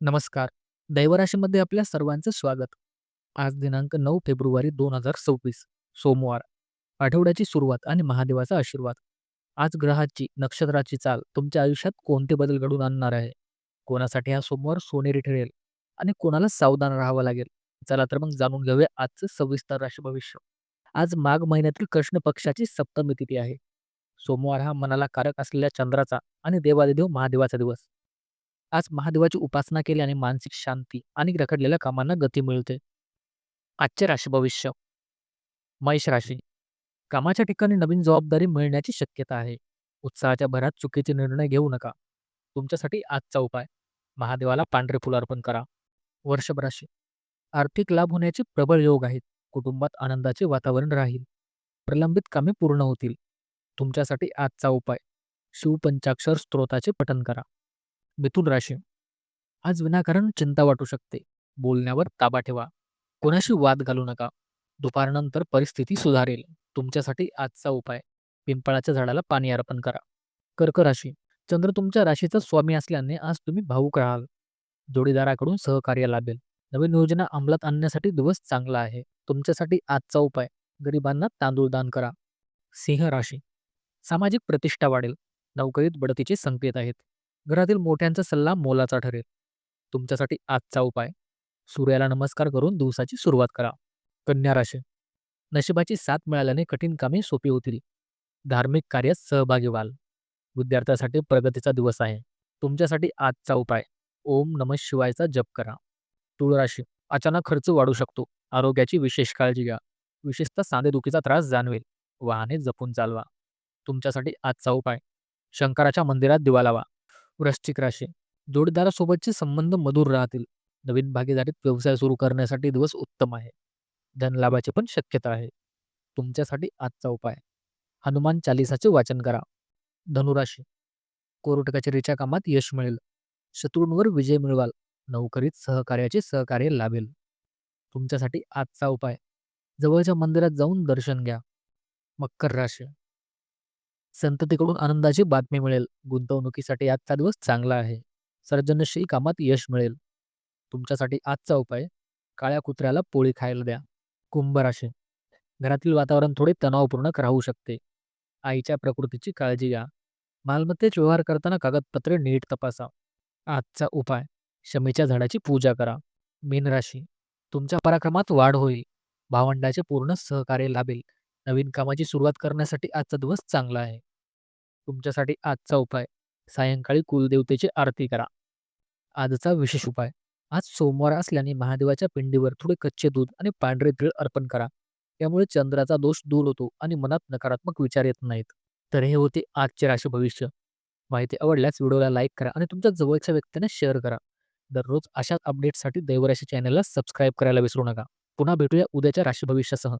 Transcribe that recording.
नमस्कार. दैवराशीमध्ये आपल्या सर्वांचं स्वागत. आज दिनांक 9 फेब्रुवारी 2026 सोमवार. आठवड्याची सुरुवात आणि महादेवाचा आशीर्वाद. आज ग्रहाची, नक्षत्राची चाल तुमच्या आयुष्यात कोणते बदल घडवून आणणार आहे? कोणासाठी हा सोमवार सोनेरी ठरेल आणि कोणाला सावधान राहावं लागेल? चला तर मग जाणून घेऊया आजचं सविस्तर राशी भविष्य. आज माघ महिन्यातील कृष्ण पक्षाची सप्तमी तिथी आहे. सोमवार हा मनाला कारक असलेल्या चंद्राचा आणि देवादिदेव महादेवाचा दिवस. आज महादेवाची उपासना केल्याने मानसिक शांती आणि रखडलेल्या कामांना गती मिळते. आजचे राशी भविष्य. मेष राशी. कामाच्या ठिकाणी नवीन जबाबदारी मिळण्याची शक्यता आहे. उत्साहाच्या भरात चुकीचे निर्णय घेऊ नका. तुमच्यासाठी आजचा उपाय. महादेवाला पांढरे फुल अर्पण करा. वृषभ राशी. आर्थिक लाभ होण्याचे प्रबळ योग आहेत. कुटुंबात आनंदाचे वातावरण राहील. प्रलंबित कामे पूर्ण होतील. तुमच्यासाठी आजचा उपाय. शिवपंचाक्षर स्तोत्राचे पठण करा. मिथुन राशी. आज विनाकारण चिंता वाटू शकते. बोलण्यावर ताबा ठेवा. कोणाशी वाद घालू नका. दुपारनंतर परिस्थिती सुधारेल. तुमच्यासाठी आजचा उपाय. पिंपळाच्या झाडाला पाणी अर्पण करा. कर्क राशी. चंद्र तुमच्या राशीचा स्वामी असल्याने आज तुम्ही भावुक राहाल. जोडीदाराकडून सहकार्य लाभेल. नवीन योजना अंमलात आणण्यासाठी दिवस चांगला आहे. तुमच्यासाठी आजचा उपाय. गरिबांना तांदूळ दान करा. सिंह राशी. सामाजिक प्रतिष्ठा वाढेल. नोकरीत बढतीचे संकेत आहेत. घरातील मोठ्यांचा सल्ला मोलाचा ठरेल. तुमच्यासाठी आजचा उपाय. सूर्याला नमस्कार करून दिवसाची सुरुवात करा. कन्या राशी. नशिबाची साथ मिळाल्याने कठीण कामे सोपी होतील. धार्मिक कार्यात सहभागी व्हाल. विद्यार्थ्यासाठी प्रगतीचा दिवस आहे. तुमच्यासाठी आजचा उपाय. ओम नमः शिवायचा जप करा. तुळ राशी. अचानक खर्च वाढू शकतो. आरोग्याची विशेष काळजी घ्या. विशेषतः सांधेदुखीचा त्रास जाणवेल. वाहने जपून चालवा. तुमच्यासाठी आजचा उपाय. शंकराच्या मंदिरात दिवा लावा. वृश्चिक राशी. जोडीदारासोबतचे संबंध मधुर राहतील. नवीन भागीदारीत व्यवसाय सुरू करण्यासाठी दिवस उत्तम आहे. धनलाभाची पण शक्यता आहे. तुमच्यासाठी आजचा उपाय. हनुमान चालिसाचे वाचन करा. धनुराशी. कोर्ट कचेरीच्या कामात यश मिळेल. शत्रूंवर विजय मिळवाल. नोकरीत सहकार्याचे सहकार्य लाभेल. तुमच्यासाठी आजचा उपाय. जवळच्या मंदिरात जाऊन दर्शन घ्या. मकर राशी. संततीकडून आनंदाची बातमी मिळेल. गुंतवणुकीसाठी आजचा दिवस चांगला आहे. सर्जनशील कामात यश मिळेल. तुमच्यासाठी आजचा उपाय. काळ्या कुत्र्याला पोळी खायला द्या. कुंभ राशी. घरातील वातावरण थोडे तणावपूर्ण राहू शकते. आईच्या प्रकृतीची काळजी घ्या. मालमत्तेत व्यवहार करताना कागदपत्रे नीट तपासा. आजचा उपाय. शमीच्या झाडाची पूजा करा. मीन राशी. तुमच्या पराक्रमात वाढ होईल. भावंडाचे पूर्ण सहकार्य लाभेल. नवीन कामाची सुरुवात करण्यासाठी आजचा दिवस चांगला आहे. तुमच्यासाठी आजचा उपाय. सायंकाळी कुलदेवतेची आरती करा. आजचा विशेष उपाय. आज सोमवार असल्याने महादेवाच्या पिंडीवर थोडे कच्चे दूध आणि पांढरे तीळ अर्पण करा. यामुळे चंद्राचा दोष दूर होतो आणि मनात नकारात्मक विचार येत नाहीत. तर हे होते आजचे राशी भविष्य. माहिती आवडल्यास व्हिडिओला लाईक करा आणि तुमच्या जवळच्या व्यक्तींना शेअर करा. दररोज अशाच अपडेट्ससाठी दैवराशी चॅनलला सबस्क्राईब करायला विसरू नका. पुन्हा भेटूया उद्याच्या राशी भविष्यासह.